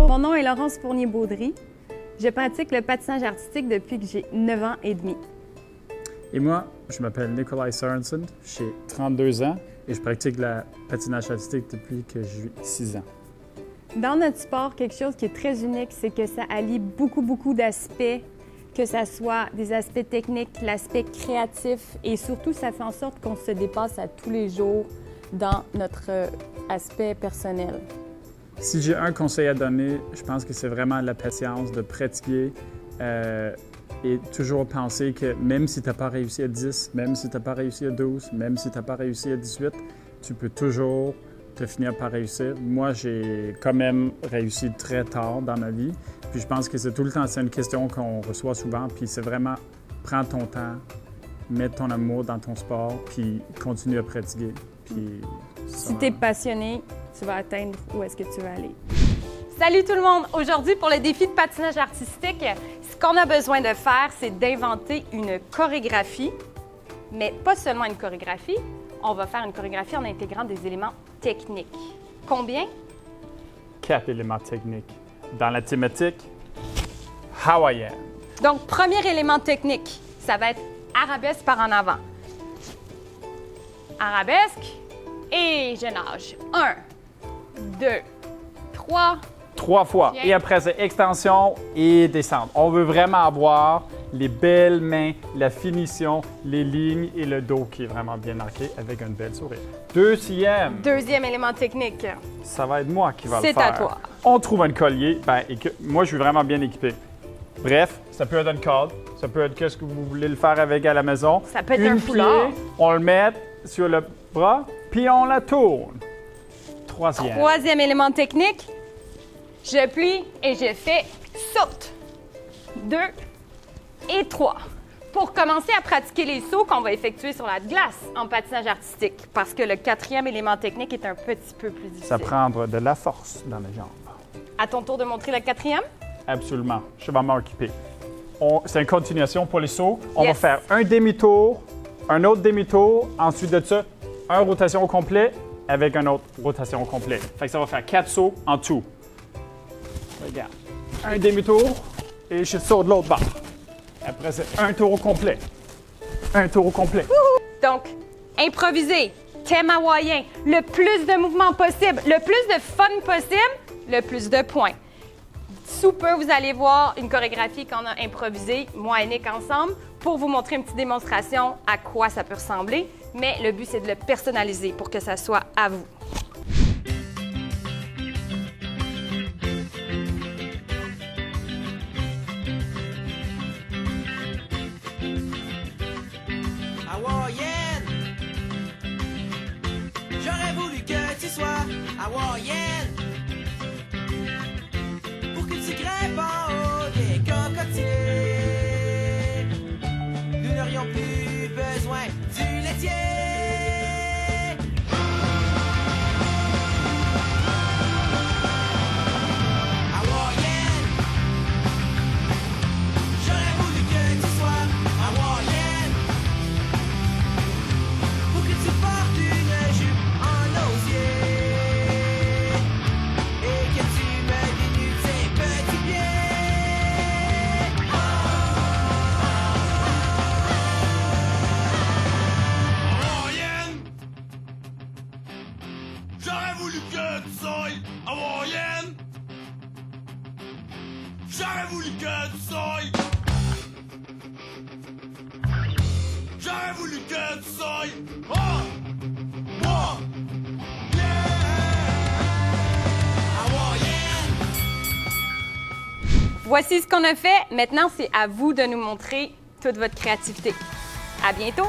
mon nom est Laurence Fournier-Baudry. Je pratique le patinage artistique depuis que j'ai 9 ans et demi. Et moi, je m'appelle Nikolai Sørensen, j'ai 32 ans et je pratique le patinage artistique depuis que j'ai 6 ans. Dans notre sport, quelque chose qui est très unique, c'est que ça allie beaucoup d'aspects, que ce soit des aspects techniques, l'aspect créatif et surtout, ça fait en sorte qu'on se dépasse à tous les jours dans notre aspect personnel. Si j'ai un conseil à donner, je pense que c'est vraiment la patience de pratiquer et toujours penser que même si tu n'as pas réussi à 10, même si tu n'as pas réussi à 12, même si tu n'as pas réussi à 18, tu peux toujours te finir par réussir. Moi, j'ai quand même réussi très tard dans ma vie. Puis je pense que c'est tout le temps, c'est une question qu'on reçoit souvent. Puis c'est vraiment, prends ton temps, mets ton amour dans ton sport, puis continue à pratiquer. Puis si tu es passionné, tu vas atteindre où est-ce que tu veux aller. Salut tout le monde! Aujourd'hui, pour le défi de patinage artistique, ce qu'on a besoin de faire, c'est d'inventer une chorégraphie, mais pas seulement une chorégraphie, on va faire une chorégraphie en intégrant des éléments techniques. Combien? 4 éléments techniques. Dans la thématique hawaïenne. Donc, premier élément technique, ça va être arabesque par en avant. Arabesque et je nage. 1, 2, 3. 3 fois. Bien. Et après, c'est extension et descente. On veut vraiment avoir les belles mains, la finition, les lignes et le dos qui est vraiment bien marqué avec une belle sourire. Deuxième Élément technique. Ça va être moi qui va le faire. C'est à toi. On trouve un collier. Moi, je suis vraiment bien équipé. Bref, ça peut être une corde, ça peut être qu'est-ce que vous voulez le faire avec à la maison. Ça peut être un foulard. On le met sur le bras, puis on la tourne. Troisième élément technique. Je plie et je fais saute. 2 et 3. Pour commencer à pratiquer les sauts qu'on va effectuer sur la glace en patinage artistique, parce que le 4e élément technique est un petit peu plus difficile. Ça prend de la force dans les jambes. À ton tour de montrer le 4e? Absolument. Je vais m'en occuper. C'est une continuation pour les sauts. On Yes. va faire un demi-tour, un autre demi-tour, ensuite de ça, une rotation au complet avec une autre rotation au complet. Fait que ça va faire 4 sauts en tout. Regarde. Un demi-tour et je saute de l'autre bord. Après, c'est un tour au complet. Un tour au complet. Donc, improviser, thème hawaïen, le plus de mouvements possible, le plus de fun possible, le plus de points. Sous peu, vous allez voir une chorégraphie qu'on a improvisée, moi et Nick ensemble, pour vous montrer une petite démonstration à quoi ça peut ressembler. Mais le but, c'est de le personnaliser pour que ça soit à vous. Hawaïenne, j'aurais voulu que tu sois hawaïenne, pour que tu grimpes en haut des cocotiers. Nous n'aurions plus besoin du laitier. Hawaïenne, j'aurais voulu que tu sois hawaïenne, pour que tu portes une jupe en osier et que tu me dénudes tes petits pieds. Hawaïenne, j'aurais voulu que tu sois hawaïenne. J'aurais voulu que tu sois. J'aurais voulu que tu sois. Moi, Hawaïenne, Voici ce qu'on a fait. Maintenant, c'est à vous de nous montrer toute votre créativité. À bientôt!